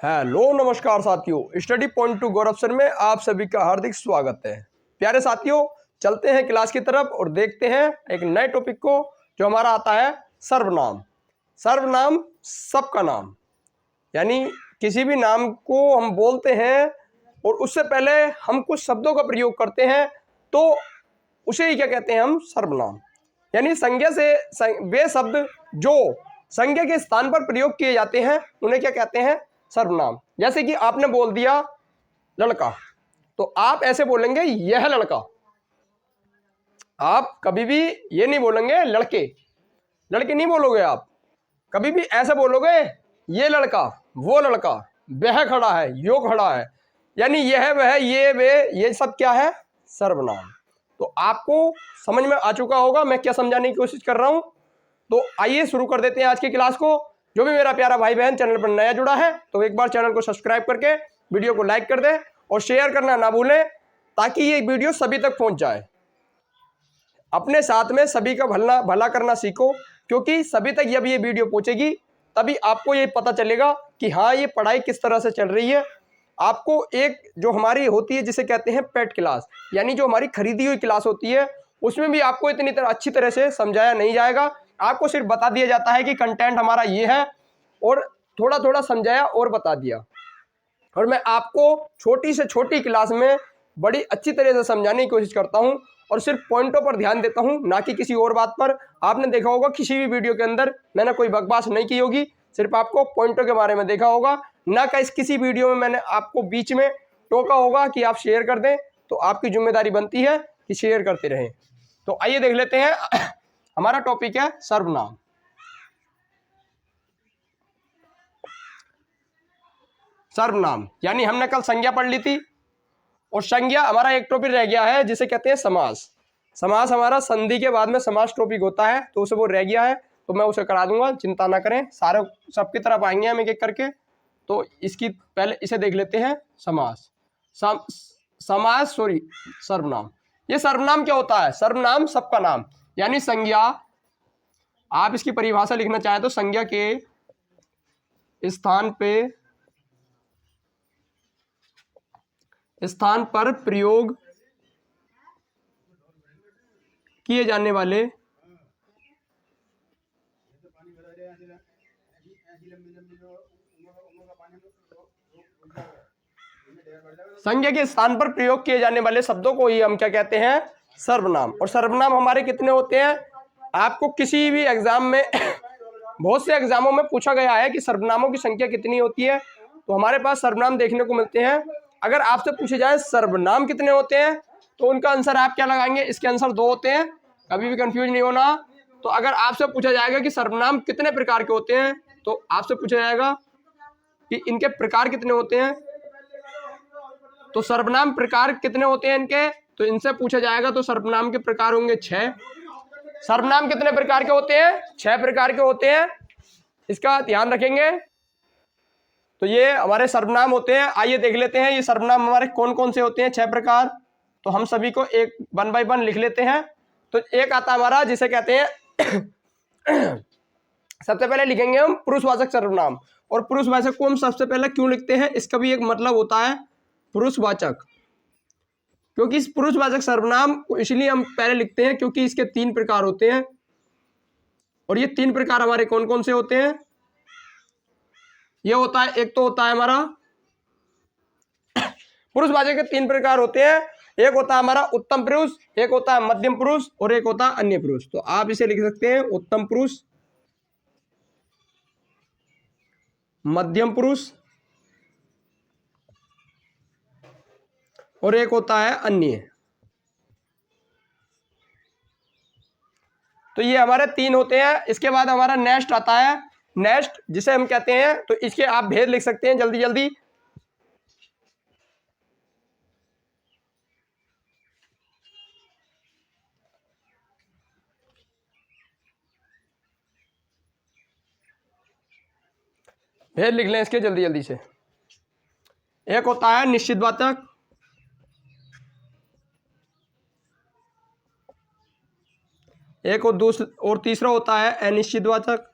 Hello नमस्कार साथियों, study point two गौरव sir में आप सभी का हार्दिक स्वागत है। प्यारे साथियों, चलते हैं क्लास की तरफ और देखते हैं एक नए टॉपिक को जो हमारा आता है सर्वनाम। सर्वनाम सबका नाम, यानी किसी भी नाम को हम बोलते हैं और उससे पहले हम कुछ शब्दों का प्रयोग करते हैं तो उसे ही क्या कहते हैं हम, सर्वनाम। यानी संज्ञा से वे शब्द जो संज्ञा के स्थान पर प्रयोग किए जाते हैं उन्हें क्या कहते हैं, सर्वनाम। जैसे कि आपने बोल दिया लड़का, तो आप ऐसे बोलेंगे यह लड़का। आप कभी भी ये नहीं बोलेंगे लड़के, लड़के नहीं बोलोगे आप। कभी भी ऐसे बोलोगे ये लड़का, वो लड़का, वह खड़ा है, यो खड़ा है। यानी यह वह ये वे ये सब क्या है, सर्वनाम। तो आपको समझ में आ चुका होगा मैं क्या समझाने की कोशिश कर रहा हूं। तो आइए शुरू कर देते हैं आज की क्लास को। जो भी मेरा प्यारा भाई बहन चैनल पर नया जुड़ा है तो एक बार चैनल को सब्सक्राइब करके वीडियो को लाइक कर दे और शेयर करना ना भूलें ताकि ये वीडियो सभी तक पहुंच जाए। अपने साथ में सभी का भला करना सीखो, क्योंकि सभी तक जब ये वीडियो पहुंचेगी तभी आपको ये पता चलेगा कि हाँ ये पढ़ाई किस तरह से चल रही है। आपको एक जो हमारी होती है जिसे कहते हैं पेड क्लास, यानी जो हमारी खरीदी हुई क्लास होती है, उसमें भी आपको इतनी अच्छी तरह से समझाया नहीं जाएगा। आपको सिर्फ बता दिया जाता है कि कंटेंट हमारा ये है और थोड़ा थोड़ा समझाया और बता दिया। और मैं आपको छोटी से छोटी क्लास में बड़ी अच्छी तरह से समझाने की कोशिश करता हूं और सिर्फ पॉइंटों पर ध्यान देता हूं, ना कि किसी और बात पर। आपने देखा होगा किसी भी वीडियो के अंदर मैंने कोई बकवास नहीं की होगी, सिर्फ आपको पॉइंटों के बारे में देखा होगा। ना कि किसी वीडियो में मैंने आपको बीच में टोका होगा कि आप शेयर कर दें, तो आपकी जिम्मेदारी बनती है कि शेयर करते रहें। तो आइए देख लेते हैं हमारा टॉपिक है सर्वनाम। सर्वनाम यानी हमने कल संज्ञा पढ़ ली थी और संज्ञा हमारा एक टॉपिक रह गया है जिसे कहते हैं समास। समास हमारा संधि के बाद में समास टॉपिक होता है, तो उसे वो रह गया है, तो मैं उसे करा दूंगा, चिंता ना करें। सारे सबकी तरफ आएंगे हम एक एक करके। तो इसकी पहले इसे देख लेते हैं, समास। समास सॉरी सर्वनाम। ये सर्वनाम क्या होता है? सर्वनाम सबका नाम, यानी संज्ञा। आप इसकी परिभाषा लिखना चाहें तो संज्ञा के स्थान पर प्रयोग किए जाने वाले संज्ञा के स्थान पर प्रयोग किए जाने वाले शब्दों को ही हम क्या कहते हैं, सर्वनाम। और सर्वनाम हमारे कितने होते हैं? आपको किसी भी एग्जाम में बहुत से एग्जामों में पूछा गया है कि सर्वनामों की संख्या कितनी होती है, तो हमारे पास सर्वनाम देखने को मिलते हैं। अगर आपसे पूछे जाए सर्वनाम कितने होते हैं तो उनका आंसर आप क्या लगाएंगे? इसके आंसर 2 होते हैं, कभी भी कंफ्यूज नहीं होना। तो अगर आपसे पूछा जाएगा कि सर्वनाम कितने प्रकार के होते हैं तो आपसे पूछा जाएगा कि इनके प्रकार कितने होते हैं। तो सर्वनाम प्रकार कितने होते हैं इनके, तो इनसे पूछा जाएगा तो सर्वनाम के प्रकार होंगे 6। सर्वनाम कितने प्रकार के होते हैं? 6 प्रकार के होते हैं, इसका ध्यान रखेंगे। तो ये हमारे सर्वनाम होते हैं। आइए देख लेते हैं ये सर्वनाम हमारे कौन कौन से होते हैं, 6 प्रकार। तो हम सभी को एक 1 बाय 1 लिख लेते हैं। तो एक आता हमारा जिसे कहते हैं सबसे पहले लिखेंगे हम पुरुषवाचक सर्वनाम। और पुरुषवाचक को हम सबसे पहले क्यों लिखते हैं, इसका भी एक मतलब होता है पुरुषवाचक, क्योंकि इस पुरुषवाचक सर्वनाम को इसलिए हम पहले लिखते हैं क्योंकि इसके 3 प्रकार होते हैं। और ये 3 प्रकार हमारे कौन कौन से होते हैं? ये होता है, एक तो होता है हमारा पुरुषवाचक के 3 प्रकार होते हैं। एक होता है हमारा उत्तम पुरुष, एक होता है मध्यम पुरुष और एक होता है अन्य पुरुष। तो आप इसे लिख सकते हैं उत्तम पुरुष, मध्यम पुरुष और एक होता है अन्य। तो ये हमारे 3 होते हैं। इसके बाद हमारा नेक्स्ट आता है, नेक्स्ट जिसे हम कहते हैं, तो इसके आप भेद लिख सकते हैं जल्दी जल्दी। भेद लिख लें इसके जल्दी जल्दी से। एक होता है निश्चितवाचक, एक और तीसरा होता है अनिश्चितवाचक,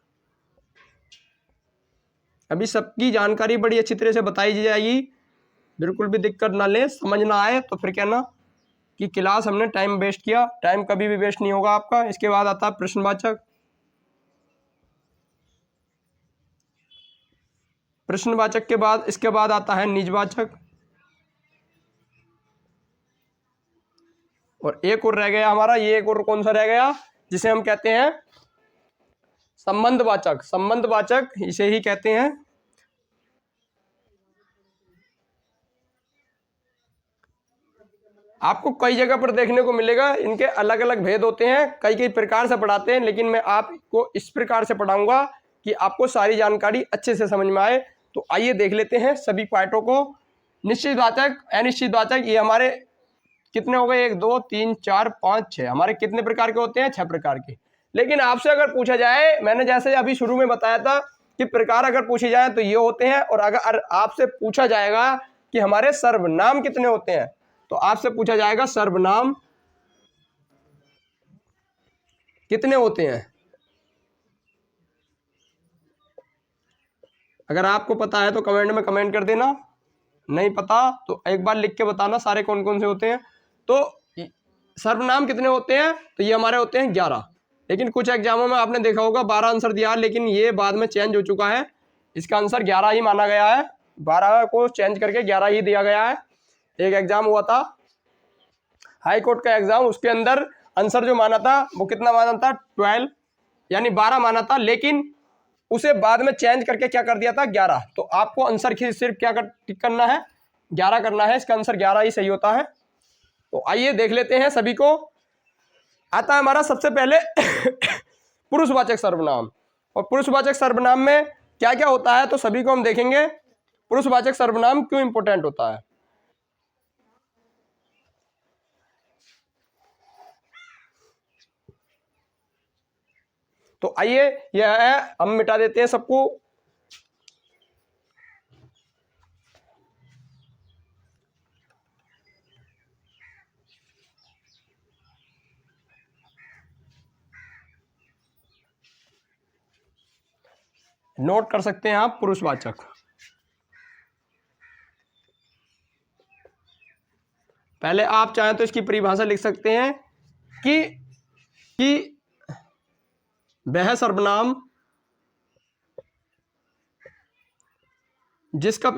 अभी सबकी जानकारी बड़ी अच्छी तरह से बताई जाएगी, बिल्कुल भी दिक्कत ना ले, समझ ना आए तो फिर कहना कि क्लास हमने टाइम वेस्ट किया। टाइम कभी भी वेस्ट नहीं होगा आपका। इसके बाद आता है प्रश्नवाचक। प्रश्नवाचक के बाद इसके बाद आता है निजवाचक, और एक और रह गया हमारा, ये एक और कौन सा रह गया, जिसे हम कहते हैं संबंधवाचक। संबंधवाचक इसे ही कहते हैं। आपको कई जगह पर देखने को मिलेगा, इनके अलग अलग भेद होते हैं, कई कई प्रकार से पढ़ाते हैं, लेकिन मैं आपको इस प्रकार से पढ़ाऊंगा कि आपको सारी जानकारी अच्छे से समझ में आए। तो आइए देख लेते हैं सभी पार्टों को। निश्चितवाचक, अनिश्चितवाचक, ये हमारे कितने हो गए, 1 2 3 4 5 6, हमारे कितने प्रकार के होते हैं, 6 प्रकार के। लेकिन आपसे अगर पूछा जाए, मैंने जैसे अभी शुरू में बताया था कि प्रकार अगर पूछे जाए तो ये होते हैं, और अगर आपसे पूछा जाएगा कि हमारे सर्वनाम कितने होते हैं, तो आपसे पूछा जाएगा सर्वनाम कितने होते हैं। अगर आपको पता है तो कमेंट में कमेंट कर देना, नहीं पता तो एक बार लिख के बताना सारे कौन कौन से होते हैं। तो सर्वनाम कितने होते हैं, तो ये हमारे होते हैं 11। लेकिन कुछ एग्जामों में आपने देखा होगा 12 आंसर दिया, लेकिन ये बाद में चेंज हो चुका है, इसका आंसर 11 ही माना गया है। 12 को चेंज करके 11 ही दिया गया है। एक एग्जाम हुआ था हाई कोर्ट का एग्जाम, उसके अंदर आंसर जो माना था वो कितना माना था, 12, यानी 12 माना था, लेकिन उसे बाद में चेंज करके क्या कर दिया था, 11। तो आपको आंसर सिर्फ क्या टिक करना है, 11 करना है। इसका आंसर 11 ही सही होता है। तो आइए देख लेते हैं सभी को। आता है हमारा सबसे पहले पुरुषवाचक सर्वनाम। और पुरुषवाचक सर्वनाम में क्या क्या होता है, तो सभी को हम देखेंगे पुरुषवाचक सर्वनाम क्यों इंपॉर्टेंट होता है। तो आइए यह है, हम मिटा देते हैं सबको। नोट कर सकते हैं आप पुरुषवाचक। पहले आप चाहें तो इसकी परिभाषा लिख सकते हैं कि वह सर्वनाम जिसका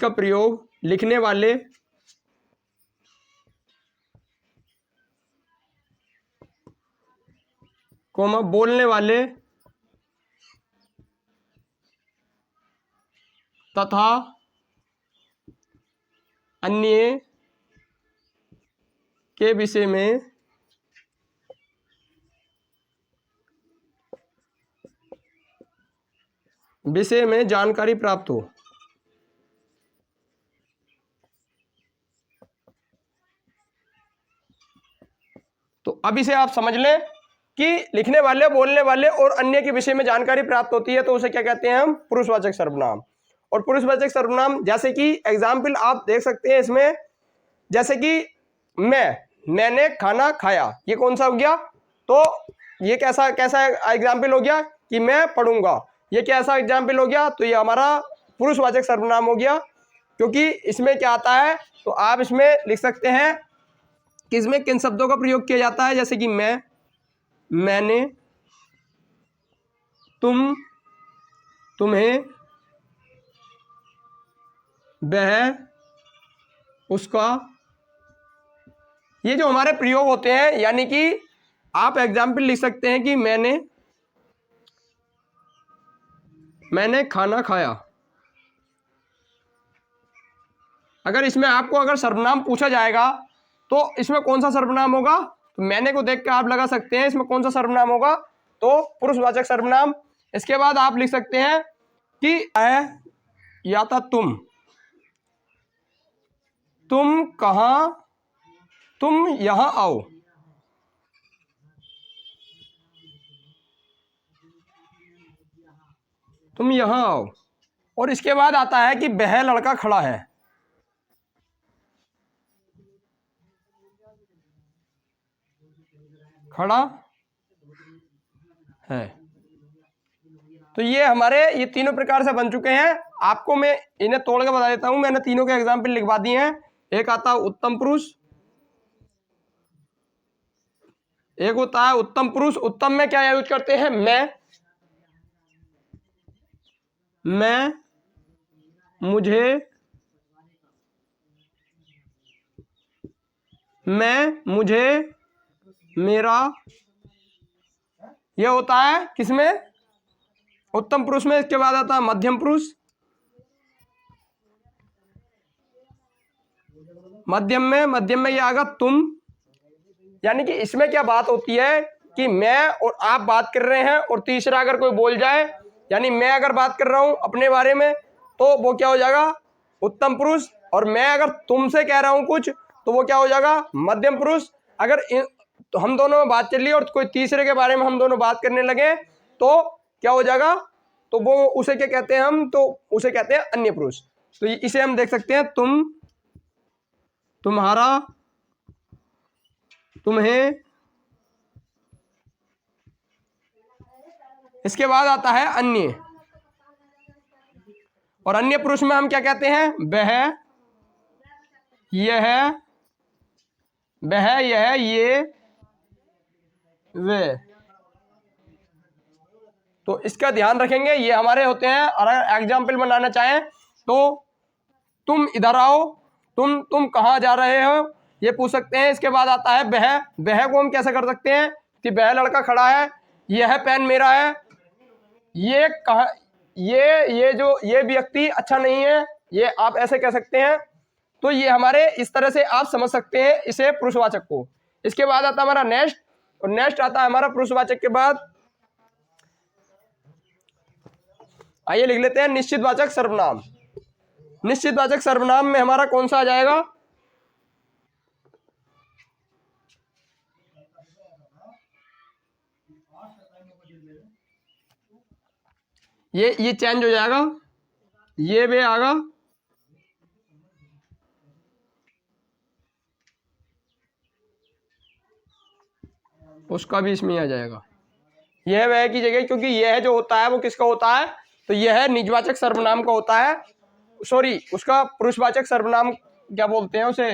प्रयोग लिखने वाले बोलने वाले तथा अन्य के विषय में जानकारी प्राप्त हो। तो अब इसे आप समझ लें कि लिखने वाले, बोलने वाले और अन्य के विषय में जानकारी प्राप्त होती है, तो उसे क्या कहते हैं हम, पुरुषवाचक सर्वनाम। और पुरुषवाचक सर्वनाम जैसे कि एग्जाम्पल आप देख सकते हैं इसमें, जैसे कि मैंने खाना खाया, ये कौन सा हो गया, तो ये कैसा एग्जाम्पल हो गया कि मैं पढ़ूंगा, ये कैसा एग्जाम्पल हो गया, तो ये हमारा पुरुषवाचक सर्वनाम हो गया। क्योंकि इसमें क्या आता है, तो आप इसमें लिख सकते हैं कि इसमें किन शब्दों का प्रयोग किया जाता है, जैसे कि मैं, मैंने, तुम, तुम्हें, वह, उसका, ये जो हमारे प्रयोग होते हैं। यानी कि आप एग्जाम्पल लिख सकते हैं कि मैंने खाना खाया। अगर इसमें आपको अगर सर्वनाम पूछा जाएगा तो इसमें कौन सा सर्वनाम होगा, तो मैंने को देख के आप लगा सकते हैं इसमें कौन सा सर्वनाम होगा, तो पुरुषवाचक सर्वनाम। इसके बाद आप लिख सकते हैं कि है या था तुम कहां, तुम यहां आओ। तुम यहां आओ। और इसके बाद आता है कि वह लड़का खड़ा है। खड़ा है। तो ये हमारे ये तीनों प्रकार से बन चुके हैं। आपको मैं इन्हें तोड़ के बता देता हूं, मैंने तीनों के एग्जाम्पल लिखवा दिए हैं। एक आता है उत्तम पुरुष, एक होता है उत्तम पुरुष। उत्तम में क्या यूज करते हैं? मैं, मुझे, मेरा। यह होता है किसमें? उत्तम पुरुष में। इसके बाद आता है मध्यम पुरुष। मध्यम में ये आएगा तुम। यानी कि इसमें क्या बात होती है कि मैं और आप बात कर रहे हैं और तीसरा अगर कोई बोल जाए, यानी मैं अगर बात कर रहा हूं अपने बारे में तो वो क्या हो जाएगा? उत्तम पुरुष। और मैं अगर तुमसे कह रहा हूं कुछ तो वो क्या हो जाएगा? मध्यम पुरुष। अगर तो हम दोनों में बात चल रही है और कोई तीसरे के बारे में हम दोनों बात करने लगे तो क्या हो जाएगा? तो वो उसे क्या कहते हैं हम? तो उसे कहते हैं अन्य पुरुष। तो इसे हम देख सकते हैं तुम, तुम्हारा, तुम्हें। इसके बाद आता है अन्य। और अन्य पुरुष में हम क्या कहते हैं? वह, यह, ये, वे। तो इसका ध्यान रखेंगे, ये हमारे होते हैं। और अगर एग्जाम्पल बनाना चाहें तो तुम इधर आओ, तुम कहाँ जा रहे हो, ये पूछ सकते हैं। इसके बाद आता है वह को हम कैसे कर सकते हैं कि वह लड़का खड़ा है, यह पेन मेरा है, ये कहा, ये व्यक्ति अच्छा नहीं है, ये आप ऐसे कह सकते हैं। तो ये हमारे इस तरह से आप समझ सकते हैं इसे पुरुषवाचक को। इसके बाद आता है हमारा नेक्स्ट, और नेक्स्ट आता है हमारा पुरुषवाचक के बाद। आइए लिख लेते हैं निश्चितवाचक सर्वनाम। निश्चितवाचक सर्वनाम में हमारा कौन सा आ जाएगा? ये चेंज हो जाएगा, ये वे आगा, उसका भी इसमें आ जाएगा। यह वह की जगह, क्योंकि यह जो होता है वो किसका होता है? तो यह निजवाचक सर्वनाम का होता है। सॉरी, उसका पुरुषवाचक सर्वनाम क्या बोलते हैं उसे?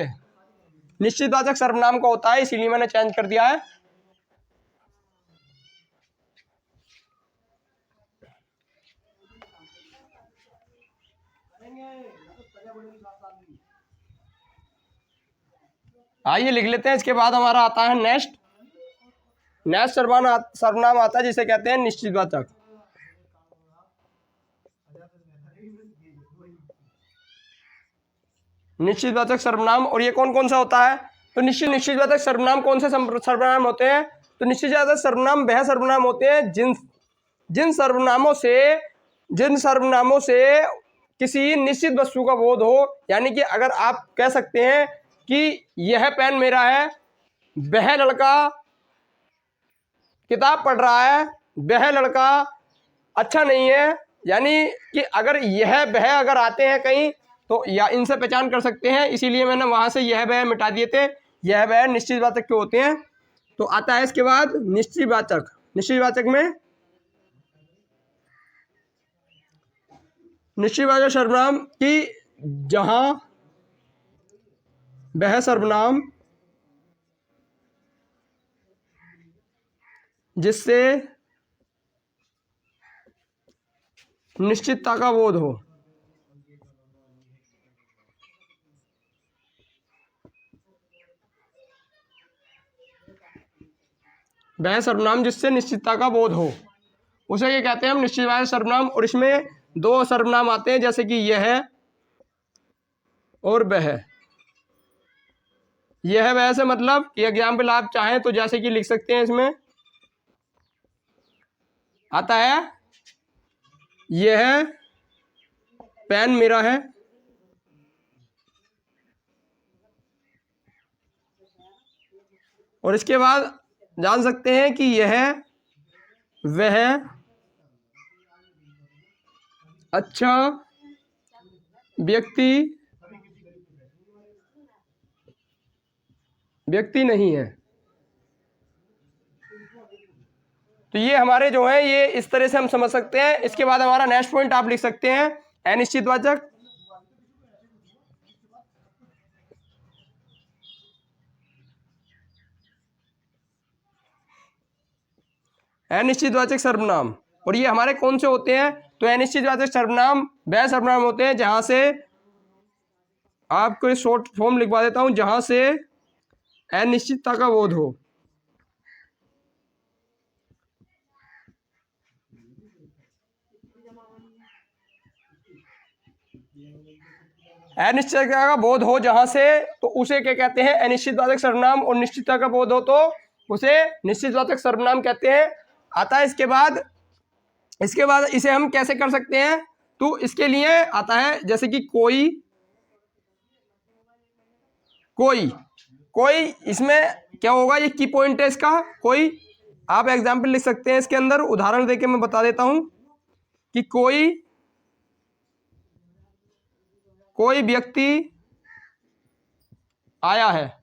निश्चितवाचक सर्वनाम का होता है, इसीलिए मैंने चेंज कर दिया है। आइए लिख लेते हैं। इसके बाद हमारा आता है नेक्स्ट सर्वनाम आता है जिसे कहते हैं निश्चितवाचक। निश्चितवाचक सर्वनाम। और ये कौन कौन सा होता है? तो निश्चितवाचक सर्वनाम कौन से सर्वनाम होते हैं? तो निश्चितवाचक सर्वनाम वह सर्वनाम होते हैं जिन सर्वनामों से किसी निश्चित वस्तु का बोध हो। यानी कि अगर आप कह सकते हैं कि यह पेन मेरा है, वह लड़का किताब पढ़ रहा है, वह लड़का अच्छा नहीं है। यानी कि अगर यह वह अगर आते हैं कहीं तो या इनसे पहचान कर सकते हैं, इसीलिए मैंने वहां से यह वह मिटा दिए थे। यह वह निश्चितवाचक के होते हैं। तो आता है इसके बाद निश्चितवाचक। निश्चितवाचक में निश्चितवाचक सर्वनाम की जहां वह सर्वनाम जिससे निश्चितता का बोध हो। वह सर्वनाम जिससे निश्चितता का बोध हो, उसे ये कहते हैं हम निश्चितवाचक सर्वनाम। और इसमें दो सर्वनाम आते हैं, जैसे कि यह और वह। यह वह से मतलब कि एग्जाम्पल आप चाहें तो जैसे कि लिख सकते हैं। इसमें आता है यह पेन मेरा है, और इसके बाद जान सकते हैं कि यह वह अच्छा व्यक्ति नहीं है। तो ये हमारे जो है ये इस तरह से हम समझ सकते हैं। इसके बाद हमारा नेक्स्ट पॉइंट आप लिख सकते हैं अनिश्चितवाचक। अनिश्चितवाचक सर्वनाम। और ये हमारे कौन से होते हैं? तो अनिश्चितवाचक सर्वनाम वह सर्वनाम होते हैं जहां से, आपको शॉर्ट फॉर्म लिखवा देता हूं, जहां से अनिश्चितता का बोध हो। अनिश्चितता का बोध हो जहां से, तो उसे क्या कहते हैं? अनिश्चितवाचक सर्वनाम। और निश्चितता का बोध हो तो उसे निश्चितवाचक सर्वनाम कहते हैं। आता है इसके बाद इसे हम कैसे कर सकते हैं? तो इसके लिए आता है जैसे कि कोई, कोई इसमें क्या होगा? ये की पॉइंट है इसका। कोई, आप एग्जाम्पल लिख सकते हैं इसके अंदर, उदाहरण देके मैं बता देता हूं कि कोई व्यक्ति आया है।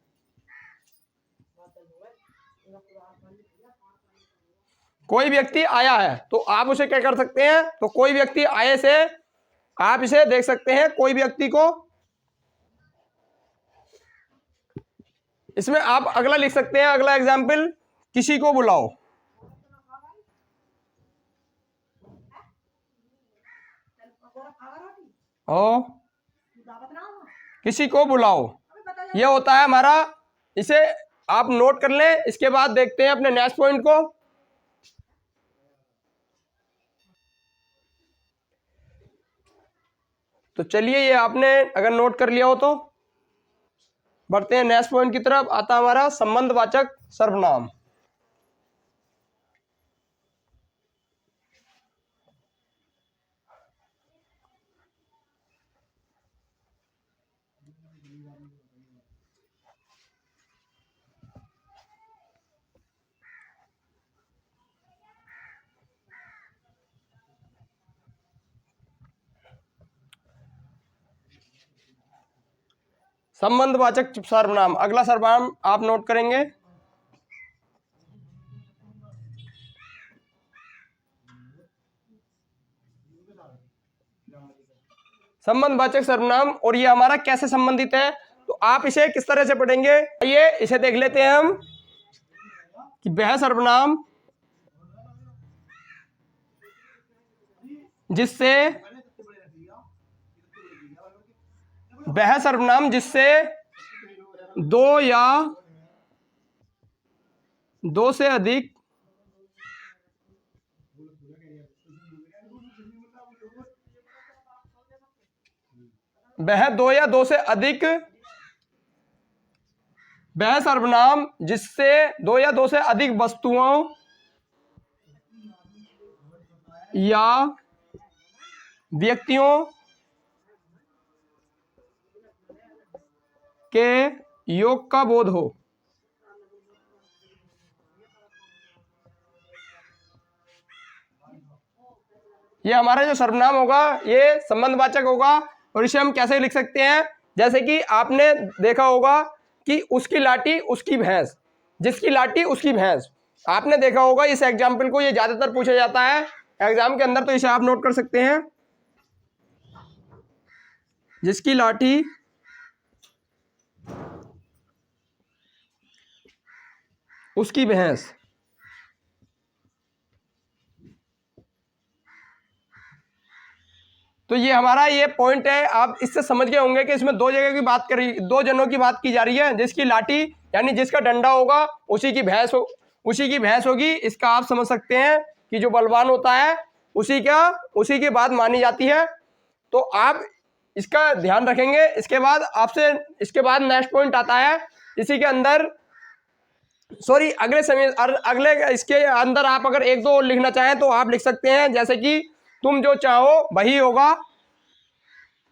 कोई व्यक्ति आया है, तो आप उसे क्या कर सकते हैं? तो कोई व्यक्ति आए से आप इसे देख सकते हैं, कोई व्यक्ति को। इसमें आप अगला लिख सकते हैं, अगला एग्जाम्पल, किसी को बुलाओ। ओ, किसी को बुलाओ, ये होता है हमारा। इसे आप नोट कर लें। इसके बाद देखते हैं अपने नेक्स्ट पॉइंट को। तो चलिए, ये आपने अगर नोट कर लिया हो तो बढ़ते हैं नेक्स्ट पॉइंट की तरफ। आता हमारा संबंधवाचक सर्वनाम। संबंधवाचक सर्वनाम, अगला सर्वनाम आप नोट करेंगे। संबंधवाचक सर्वनाम, और ये हमारा कैसे संबंधित है? तो आप इसे किस तरह से पढ़ेंगे? ये इसे देख लेते हैं हम कि वह सर्वनाम जिससे, वह सर्वनाम जिससे दो या दो से अधिक वह दो या दो से अधिक वह सर्वनाम जिससे दो या दो से अधिक वस्तुओं या व्यक्तियों के योग का बोध हो। ये हमारा जो सर्वनाम होगा ये संबंधवाचक होगा। और इसे हम कैसे लिख सकते हैं? जैसे कि आपने देखा होगा कि उसकी लाठी उसकी भैंस, जिसकी लाठी उसकी भैंस। आपने देखा होगा इस एग्जाम्पल को, ये ज्यादातर पूछा जाता है एग्जाम के अंदर, तो इसे आप नोट कर सकते हैं। जिसकी लाठी उसकी भैंस। तो ये हमारा ये पॉइंट है। आप इससे समझ गए होंगे कि इसमें दो जगह की बात करी, दो जनों की बात की जा रही है। जिसकी लाठी यानी जिसका डंडा होगा उसी की भैंस होगी। इसका आप समझ सकते हैं कि जो बलवान होता है उसी की बात मानी जाती है। तो आप इसका ध्यान रखेंगे। इसके बाद नेक्स्ट पॉइंट आता है इसी के अंदर, सॉरी अगले इसके अंदर आप अगर एक दो लिखना चाहें तो आप लिख सकते हैं, जैसे कि तुम जो चाहो वही होगा।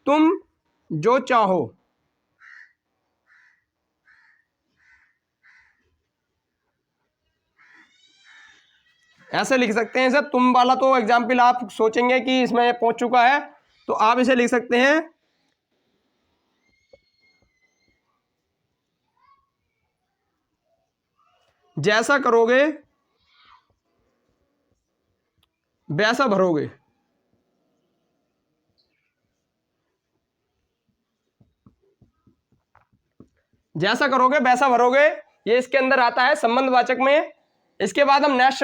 तुम जो चाहो, ऐसे लिख सकते हैं। इसे तुम वाला तो एग्जाम्पल आप सोचेंगे कि इसमें पहुंच चुका है, तो आप इसे लिख सकते हैं जैसा करोगे वैसा भरोगे। जैसा करोगे वैसा भरोगे, ये इसके अंदर आता है संबंधवाचक में। इसके बाद हम नेक्स्ट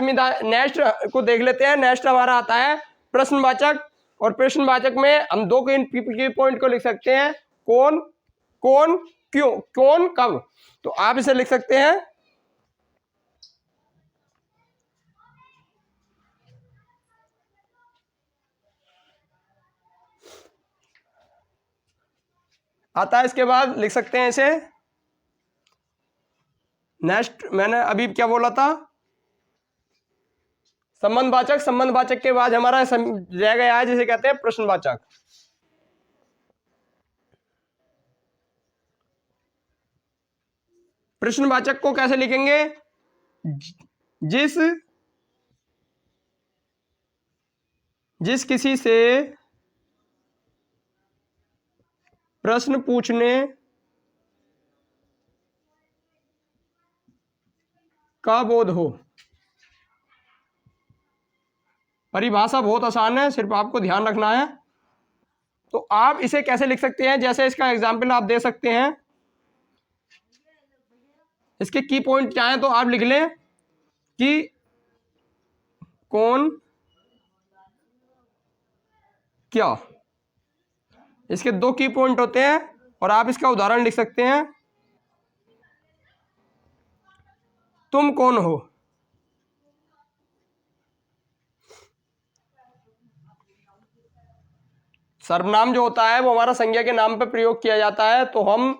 को देख लेते हैं। नेक्स्ट हमारा आता है प्रश्नवाचक, और प्रश्नवाचक में हम दो की पॉइंट को लिख सकते हैं, कौन, कौन, क्यों, कौन, कब। तो आप इसे लिख सकते हैं, आता है। इसके बाद लिख सकते हैं इसे नेक्स्ट, मैंने अभी क्या बोला था, संबंधवाचक। संबंधवाचक के बाद हमारा रह गया है जिसे कहते हैं प्रश्नवाचक। प्रश्नवाचक को कैसे लिखेंगे, जिस किसी से प्रश्न पूछने का बोध हो। परिभाषा बहुत आसान है, सिर्फ आपको ध्यान रखना है। तो आप इसे कैसे लिख सकते हैं, जैसे इसका एग्जाम्पल आप दे सकते हैं। इसके की पॉइंट क्या है, तो आप लिख लें कि कौन, क्या। इसके दो की पॉइंट होते हैं, और आप इसका उदाहरण लिख सकते हैं, तुम कौन हो। सर्वनाम जो होता है वो हमारा संज्ञा के नाम पर प्रयोग किया जाता है, तो हम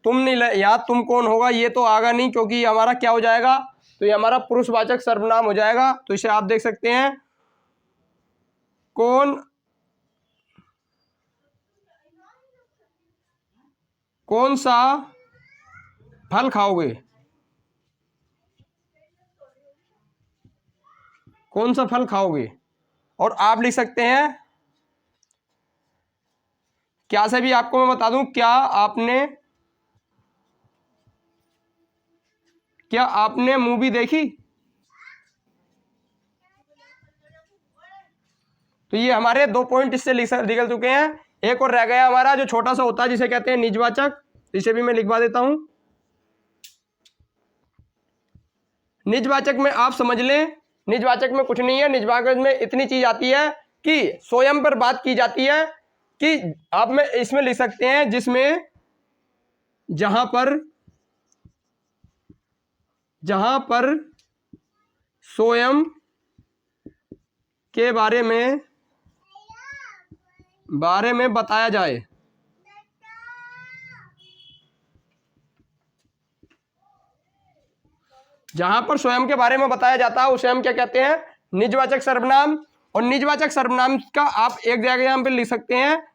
तुम नहीं, या तुम कौन होगा ये तो आगा नहीं, क्योंकि ये हमारा क्या हो जाएगा, तो ये हमारा पुरुषवाचक सर्वनाम हो जाएगा। तो इसे आप देख सकते हैं, कौन सा फल खाओगे, कौन सा फल खाओगे। और आप लिख सकते हैं, क्या से भी आपको मैं बता दूं, क्या आपने मूवी देखी। तो ये हमारे दो पॉइंट इससे निकल चुके हैं। एक और रह गया हमारा जो छोटा सा होता है जिसे कहते हैं निजवाचक। इसे भी मैं लिखवा देता हूं। निजवाचक में आप समझ लें, निजवाचक में कुछ नहीं है। निजवाचक में इतनी चीज आती है कि स्वयं पर बात की जाती है, कि आप में इसमें लिख सकते हैं जिसमें जहां पर स्वयं के बारे में बताया जाए। जहां पर स्वयं के बारे में बताया जाता है उसे हम क्या कहते हैं, निजवाचक सर्वनाम। और निजवाचक सर्वनाम का आप एक जगह यहां पे लिख सकते हैं,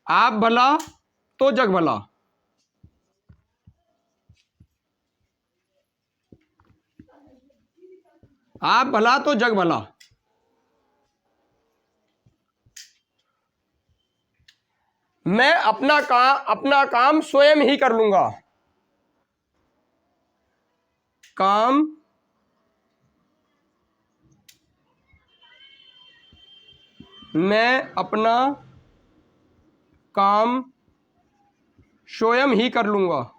आप भला तो जग भला। आप भला तो जग भला। मैं अपना काम स्वयं ही कर लूंगा। काम मैं अपना काम स्वयं ही कर लूंगा।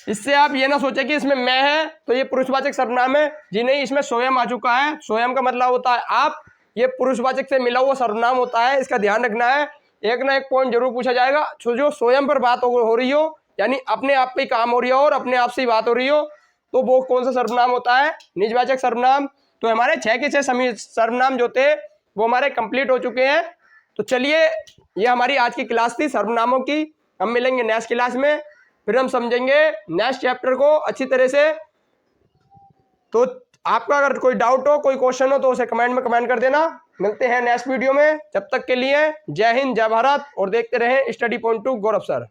इससे आप ये ना सोचे कि इसमें मैं है तो ये पुरुषवाचक सर्वनाम है, जी नहीं, इसमें स्वयं आ चुका है। स्वयं का मतलब होता है आप, ये पुरुषवाचक से मिला हुआ सर्वनाम होता है। इसका ध्यान रखना है, एक ना एक पॉइंट जरूर पूछा जाएगा। जो स्वयं पर बात हो रही हो, यानी अपने आप पे काम हो रही हो और अपने आप से बात हो रही हो, तो वो कौन सा सर्वनाम होता है, निजवाचक सर्वनाम। तो हमारे 6 के 6 सर्वनाम जो थे वो हमारे कंप्लीट हो चुके हैं। तो चलिए, ये हमारी आज की क्लास थी सर्वनामों की। हम मिलेंगे नेक्स्ट क्लास में, फिर हम समझेंगे नेक्स्ट चैप्टर को अच्छी तरह से। तो आपका अगर कोई डाउट हो, कोई क्वेश्चन हो, तो उसे कमेंट में कमेंट कर देना। मिलते हैं नेक्स्ट वीडियो में, जब तक के लिए जय हिंद, जय भारत, और देखते रहें स्टडी पॉइंट टू गौरव सर।